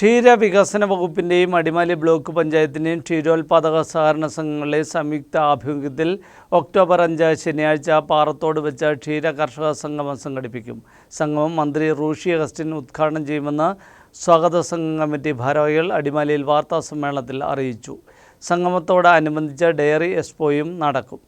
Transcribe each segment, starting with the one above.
ക്ഷീരവികസന വകുപ്പിൻ്റെയും അടിമാലി ബ്ലോക്ക് പഞ്ചായത്തിൻ്റെയും ക്ഷീരോത്പാദക സഹകരണ സംഘങ്ങളുടെ സംയുക്ത ആഭിമുഖ്യത്തിൽ ഒക്ടോബർ 5 ശനിയാഴ്ച പാറത്തോട് വെച്ച് ക്ഷീര കർഷക സംഗമം സംഘടിപ്പിക്കും. സംഗമം മന്ത്രി റൂഷി അഗസ്റ്റിൻ ഉദ്ഘാടനം ചെയ്യുമെന്ന് സ്വാഗത സംഘം കമ്മിറ്റി ഭാരവാഹികൾ അടിമാലിയിൽ വാർത്താസമ്മേളനത്തിൽ അറിയിച്ചു. സംഗമത്തോടനുബന്ധിച്ച് ഡയറി എക്സ്പോയും നടക്കും.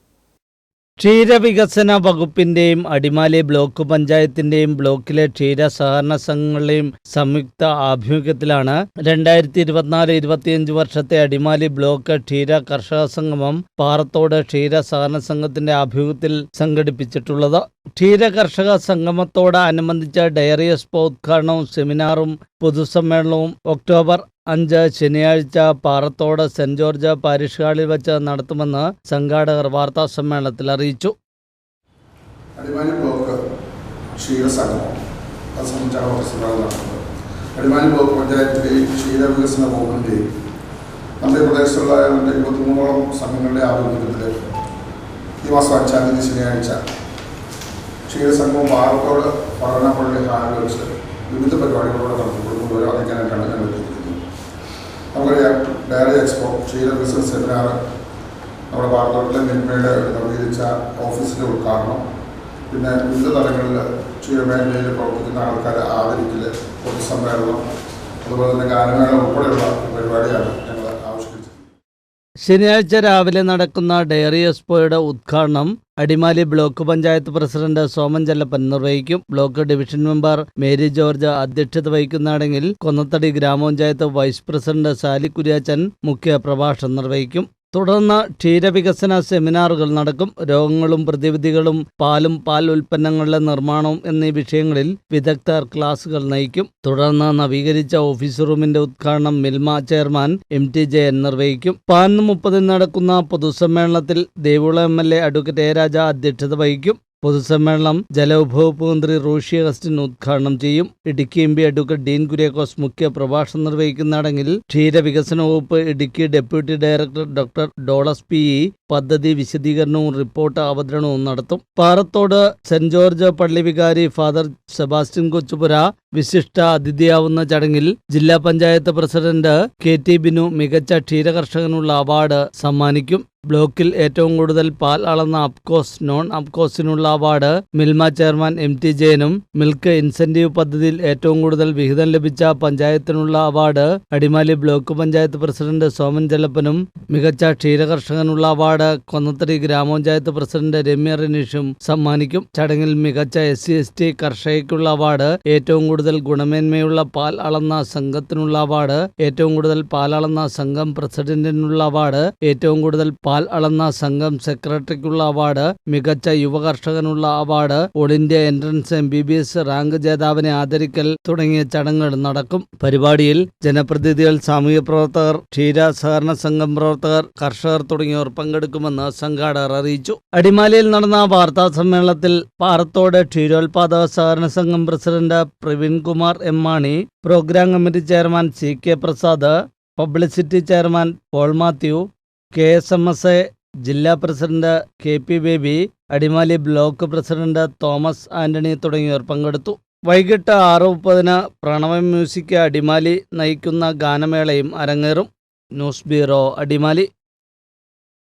ക്ഷീരവികസന വകുപ്പിൻ്റെയും അടിമാലി ബ്ലോക്ക് പഞ്ചായത്തിൻ്റെയും ബ്ലോക്കിലെ ക്ഷീര സഹകരണ സംഘങ്ങളുടെയും സംയുക്ത ആഭിമുഖ്യത്തിലാണ് 2024-25 വർഷത്തെ അടിമാലി ബ്ലോക്ക് ക്ഷീര കർഷക സംഗമം പാറത്തോട് ക്ഷീര സഹകരണ സംഘത്തിന്റെ ആഭിമുഖ്യത്തിൽ സംഘടിപ്പിച്ചിട്ടുള്ളത്. ക്ഷീര കർഷക സംഗമത്തോടനുബന്ധിച്ച് ഡയറി എക്സ്പോ ഉദ്ഘാടനവും സെമിനാറും പൊതുസമ്മേളനവും ഒക്ടോബർ 5 ശനിയാഴ്ച പാറത്തോട് സെന്റ് ജോർജ് പാരിഷ് ഹാളിൽ വെച്ച് നടത്തുമെന്ന് സംഘാടകർ വാർത്താ സമ്മേളനത്തിൽ അറിയിച്ചു. അടിമാലി ബ്ലോക്ക് ക്ഷീര സംഗമം അത് സംബന്ധിച്ചാണ് നടത്തുന്നത്. അടിമാലി ബ്ലോക്ക് പഞ്ചായത്തിൻ്റെയും ക്ഷീരവികസന വകുപ്പിൻ്റെയും നമ്മുടെ പ്രദേശത്തുള്ള 23ഓളം സംഘങ്ങളുടെ ആഭിമുഖ്യത്തിൽ ഈ മാസം 5-ാം തീയതി ശനിയാഴ്ച ക്ഷീരസംഗമം പാറത്തോട് പഠനപ്പള്ളി ഹാളിൽ വെച്ച് വിവിധ പരിപാടികളോടെ നടത്തിക്കൊണ്ടുപോയി അറിയിക്കാനായിട്ടാണ് ഞാൻ എത്തിയിരിക്കുന്നത്. നമുക്കറിയാം, ഡയറി എക്സ്പോ, ക്ഷീര ബിസിനസ് സെമിനാർ, നമ്മുടെ പാറത്തോട്ടിലെ മിന്മയുടെ നവീകരിച്ച ഓഫീസിൻ്റെ ഉദ്ഘാടനം, പിന്നെ വിവിധ തലങ്ങളിൽ ക്ഷീരമേഖലയിൽ പ്രവർത്തിക്കുന്ന ആൾക്കാരെ ആദരിക്കൽ, പൊതുസമ്മേളനം, അതുപോലെ തന്നെ ഗാനമേള ഉൾപ്പെടെയുള്ള പരിപാടിയാണ് ഞങ്ങൾ ആവിഷ്കരിച്ചത്. ശനിയാഴ്ച രാവിലെ നടക്കുന്ന ഡയറി എക്സ്പോയുടെ ഉദ്ഘാടനം അടിമാലി ബ്ലോക്ക് പഞ്ചായത്ത് പ്രസിഡന്റ് സോമൻ ചെല്ലപ്പൻ നിർവഹിക്കും. Block division member Mary George അധ്യക്ഷത വഹിക്കുന്നതാണെങ്കിൽ കൊന്നത്തടി ഗ്രാമപഞ്ചായത്ത് വൈസ് പ്രസിഡന്റ് സാലി കുര്യാച്ചൻ മുഖ്യ പ്രഭാഷണം നിർവഹിക്കും. തുടർന്ന് ക്ഷീരവികസന സെമിനാറുകൾ നടക്കും. രോഗങ്ങളും പ്രതിവിധികളും, പാലും പാൽ ഉൽപ്പന്നങ്ങളുടെ നിർമ്മാണവും എന്നീ വിഷയങ്ങളിൽ വിദഗ്ധർ ക്ലാസുകൾ നയിക്കും. തുടർന്ന് നവീകരിച്ച ഓഫീസ് റൂമിന്റെ ഉദ്ഘാടനം മിൽമ ചെയർമാൻ MT ജയൻ നിർവഹിക്കും. 11:30 നടക്കുന്ന പൊതുസമ്മേളനത്തിൽ ദേവുള MLA അഡ്വക്കേറ്റ് എ രാജ അധ്യക്ഷത വഹിക്കും. പൊതുസമ്മേളനം ജലവിഭവ മന്ത്രി റൂഷി അഗസ്റ്റിൻ ഉദ്ഘാടനം ചെയ്യും. Idukki MP advocate Dean Kuriakose മുഖ്യ പ്രഭാഷണം നിർവഹിക്കുന്നതാണെങ്കിൽ ക്ഷീരവികസന വകുപ്പ് ഇടുക്കി ഡെപ്യൂട്ടി ഡയറക്ടർ ഡോക്ടർ ഡോളസ് PE പദ്ധതി വിശദീകരണവും റിപ്പോർട്ട് അവതരണവും നടത്തും. പാറത്തോട് സെന്റ് ജോർജ് പള്ളി വികാരി ഫാദർ സെബാസ്റ്റ്യൻ കൊച്ചുപുര വിശിഷ്ട അതിഥിയാവുന്ന ചടങ്ങിൽ ജില്ലാ പഞ്ചായത്ത് പ്രസിഡന്റ് KT ബിനു മികച്ച ക്ഷീരകർഷകനുള്ള അവാർഡ് സമ്മാനിക്കും. ബ്ലോക്കിൽ ഏറ്റവും കൂടുതൽ പാൽ അളന്ന അപ്കോസ് നോൺ അപ്കോസിനുള്ള അവാർഡ് മിൽമ ചെയർമാൻ MT ജയനും, മിൽക്ക് ഇൻസെന്റീവ് പദ്ധതിയിൽ ഏറ്റവും കൂടുതൽ വിഹിതം ലഭിച്ച പഞ്ചായത്തിനുള്ള award Adimali block panchayat president Soman ചെല്ലപ്പനും, മികച്ച ക്ഷീരകർഷകനുള്ള അവാർഡ് കൊന്നത്തടി ഗ്രാമപഞ്ചായത്ത് പ്രസിഡന്റ് രമ്യ റിനീഷും സമ്മാനിക്കും. ചടങ്ങിൽ മികച്ച SC/ST കർഷകയ്ക്കുള്ള അവാർഡ്, ഏറ്റവും കൂടുതൽ ഗുണമേന്മയുള്ള പാൽ അളന്ന സംഘത്തിനുള്ള അവാർഡ്, ഏറ്റവും കൂടുതൽ പാൽ അളന്ന സംഘം പ്രസിഡന്റിനുള്ള അവാർഡ്, ഏറ്റവും കൂടുതൽ പാൽ അളന്ന സംഘം സെക്രട്ടറിക്കുള്ള അവാർഡ്, മികച്ച യുവകർഷകനുള്ള award, all India entrance MBBS rank ജേതാവിനെ ആദരിക്കൽ തുടങ്ങിയ ചടങ്ങുകൾ നടക്കും. പരിപാടിയിൽ ജനപ്രതിനിധികൾ, സാമൂഹ്യ പ്രവർത്തകർ, ക്ഷീര സഹകരണ സംഘം പ്രവർത്തകർ, കർഷകർ തുടങ്ങിയവർ പങ്കെടുക്കുമെന്ന് സംഘാടകർ അറിയിച്ചു. അടിമാലിയിൽ നടന്ന വാർത്താ സമ്മേളനത്തിൽ പാറത്തോട് ക്ഷീരോത്പാദക സഹകരണ സംഘം president Praveen Kumar M Mani, program committee chairman CK Prasad, publicity chairman Paul Mathew, KSMSA ജില്ലാ president KP Baby, Adimali block president Thomas Antony തുടങ്ങിയവർ പങ്കെടുത്തു. വൈകിട്ട് 6:30 പ്രണവം മ്യൂസിക് അടിമാലി നയിക്കുന്ന ഗാനമേളയും അരങ്ങേറും. News bureau, Adimali.